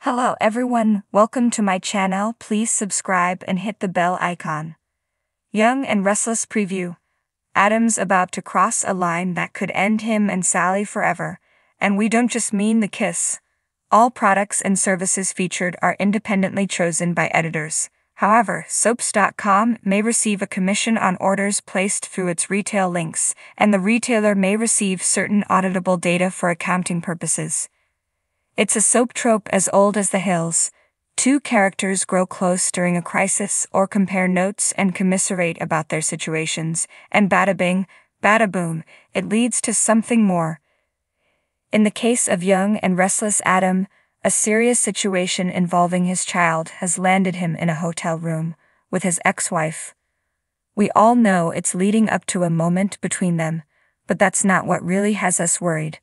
Hello everyone, welcome to my channel. Please subscribe and hit the bell icon. Young and Restless preview. Adam's about to cross a line that could end him and Sally forever, and we don't just mean the kiss. All products and services featured are independently chosen by editors. However, Soaps.com may receive a commission on orders placed through its retail links, and the retailer may receive certain auditable data for accounting purposes. It's a soap trope as old as the hills. Two characters grow close during a crisis or compare notes and commiserate about their situations, and bada bing, bada boom, it leads to something more. In the case of Young and Restless Adam, a serious situation involving his child has landed him in a hotel room with his ex-wife. We all know it's leading up to a moment between them, but that's not what really has us worried.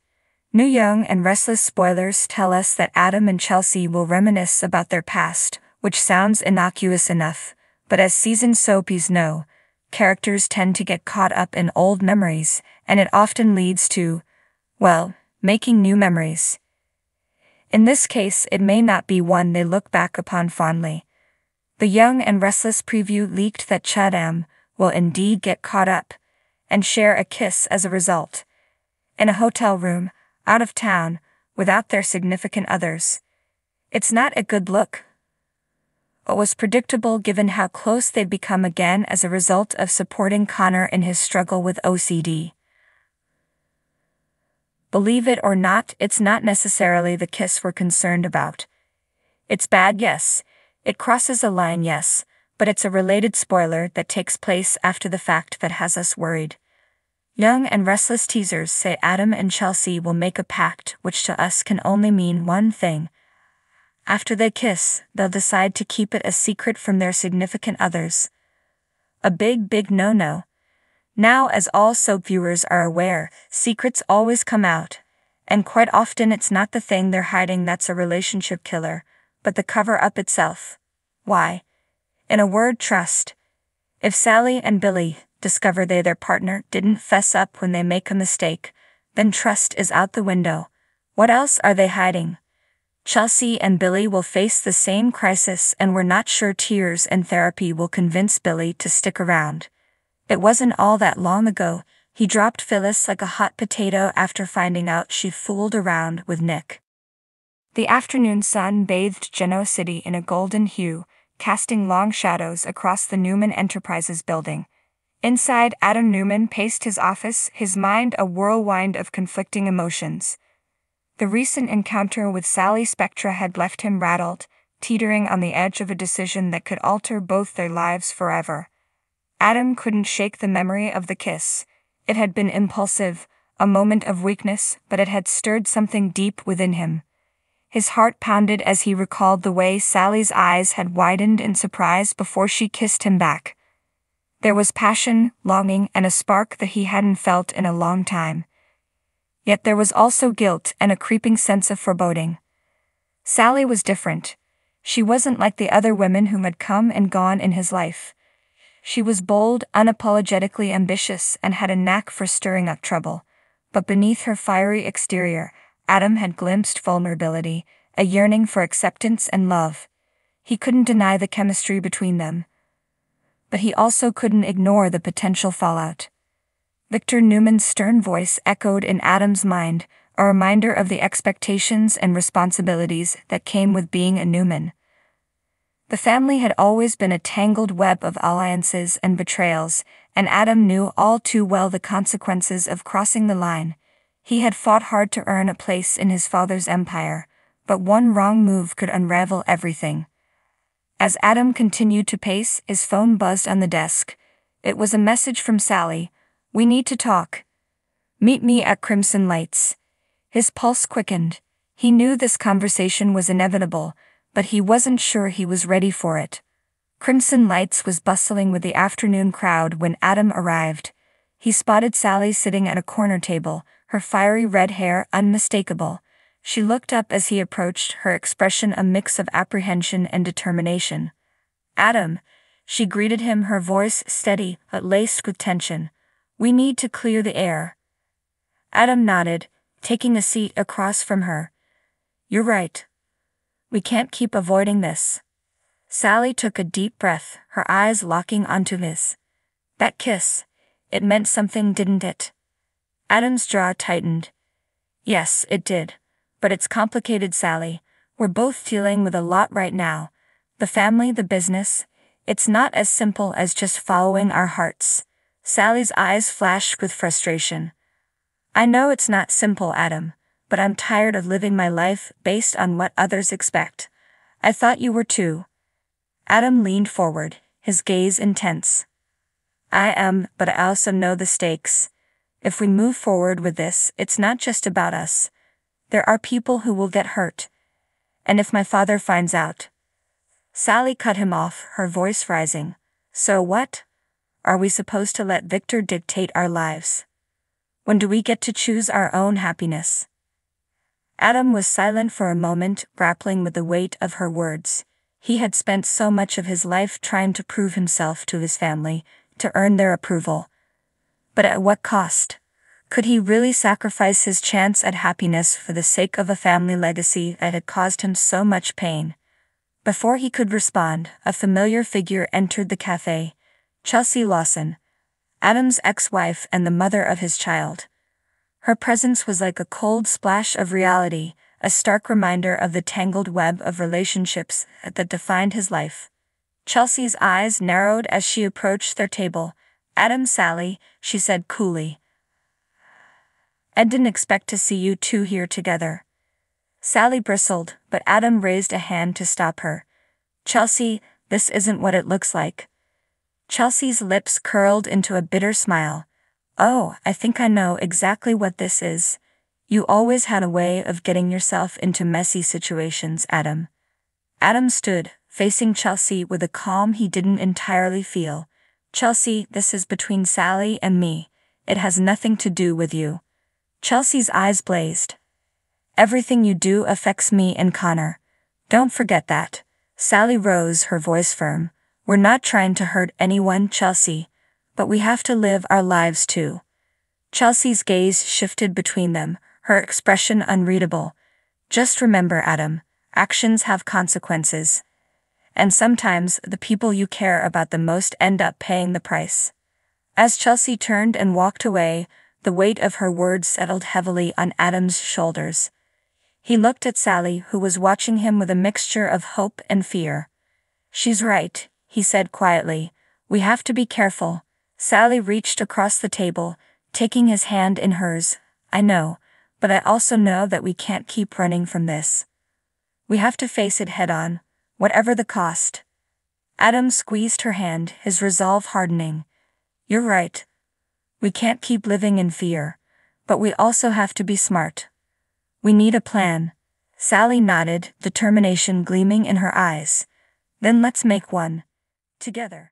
New Young and Restless spoilers tell us that Adam and Chelsea will reminisce about their past, which sounds innocuous enough, but as seasoned soapies know, characters tend to get caught up in old memories, and it often leads to, well, making new memories. In this case, it may not be one they look back upon fondly. The Young and Restless preview leaked that Chadam will indeed get caught up and share a kiss as a result. In a hotel room, out of town, without their significant others. It's not a good look, but was predictable given how close they'd become again as a result of supporting Connor in his struggle with OCD. Believe it or not, it's not necessarily the kiss we're concerned about. It's bad, yes. It crosses a line, yes, but it's a related spoiler that takes place after the fact that has us worried. Young and Restless teasers say Adam and Chelsea will make a pact which to us can only mean one thing. After they kiss, they'll decide to keep it a secret from their significant others. A big no-no. Now, as all soap viewers are aware, secrets always come out, and quite often it's not the thing they're hiding that's a relationship killer, but the cover-up itself. Why? In a word, trust. If Sally and Billy discover their partner didn't fess up when they make a mistake, then trust is out the window. What else are they hiding? Chelsea and Billy will face the same crisis, and we're not sure tears and therapy will convince Billy to stick around. It wasn't all that long ago he dropped Phyllis like a hot potato after finding out she fooled around with Nick. The afternoon sun bathed Genoa City in a golden hue, casting long shadows across the Newman Enterprises building. Inside, Adam Newman paced his office, his mind a whirlwind of conflicting emotions. The recent encounter with Sally Spectra had left him rattled, teetering on the edge of a decision that could alter both their lives forever. Adam couldn't shake the memory of the kiss. It had been impulsive, a moment of weakness, but it had stirred something deep within him. His heart pounded as he recalled the way Sally's eyes had widened in surprise before she kissed him back. There was passion, longing, and a spark that he hadn't felt in a long time. Yet there was also guilt and a creeping sense of foreboding. Sally was different. She wasn't like the other women who had come and gone in his life. She was bold, unapologetically ambitious, and had a knack for stirring up trouble. But beneath her fiery exterior, Adam had glimpsed vulnerability, a yearning for acceptance and love. He couldn't deny the chemistry between them, but he also couldn't ignore the potential fallout. Victor Newman's stern voice echoed in Adam's mind, a reminder of the expectations and responsibilities that came with being a Newman. The family had always been a tangled web of alliances and betrayals, and Adam knew all too well the consequences of crossing the line. He had fought hard to earn a place in his father's empire, but one wrong move could unravel everything. As Adam continued to pace, his phone buzzed on the desk. It was a message from Sally. "We need to talk. Meet me at Crimson Lights." His pulse quickened. He knew this conversation was inevitable, but he wasn't sure he was ready for it. Crimson Lights was bustling with the afternoon crowd when Adam arrived. He spotted Sally sitting at a corner table, her fiery red hair unmistakable. She looked up as he approached, her expression a mix of apprehension and determination. "Adam," she greeted him, her voice steady but laced with tension. "We need to clear the air." Adam nodded, taking a seat across from her. "You're right. We can't keep avoiding this. Sally took a deep breath, her eyes locking onto his. That kiss, it meant something, didn't it? Adam's jaw tightened. Yes, it did. But it's complicated, Sally. We're both dealing with a lot right now. The family, the business. It's not as simple as just following our hearts. Sally's eyes flashed with frustration. I know it's not simple, Adam, but I'm tired of living my life based on what others expect. I thought you were too. Adam leaned forward, his gaze intense. I am, but I also know the stakes. If we move forward with this, it's not just about us. There are people who will get hurt. And if my father finds out. Sally cut him off, her voice rising. So what? Are we supposed to let Victor dictate our lives? When do we get to choose our own happiness? Adam was silent for a moment, grappling with the weight of her words. He had spent so much of his life trying to prove himself to his family, to earn their approval. But at what cost? Could he really sacrifice his chance at happiness for the sake of a family legacy that had caused him so much pain? Before he could respond, a familiar figure entered the cafe. Chelsea Lawson, Adam's ex-wife and the mother of his child. Her presence was like a cold splash of reality, a stark reminder of the tangled web of relationships that defined his life. Chelsea's eyes narrowed as she approached their table. Adam, Sally, she said coolly. I didn't expect to see you two here together. Sally bristled, but Adam raised a hand to stop her. Chelsea, this isn't what it looks like. Chelsea's lips curled into a bitter smile. Oh, I think I know exactly what this is. You always had a way of getting yourself into messy situations, Adam. Adam stood, facing Chelsea with a calm he didn't entirely feel. Chelsea, this is between Sally and me. It has nothing to do with you. Chelsea's eyes blazed. Everything you do affects me and Connor. Don't forget that. Sally rose, her voice firm. We're not trying to hurt anyone, Chelsea. But we have to live our lives too. Chelsea's gaze shifted between them, her expression unreadable. Just remember, Adam, actions have consequences. And sometimes the people you care about the most end up paying the price. As Chelsea turned and walked away, the weight of her words settled heavily on Adam's shoulders. He looked at Sally, who was watching him with a mixture of hope and fear. She's right, he said quietly. We have to be careful. Sally reached across the table, taking his hand in hers. I know, but I also know that we can't keep running from this. We have to face it head on, whatever the cost. Adam squeezed her hand, his resolve hardening. You're right. We can't keep living in fear, but we also have to be smart. We need a plan. Sally nodded, determination gleaming in her eyes. Then let's make one. Together.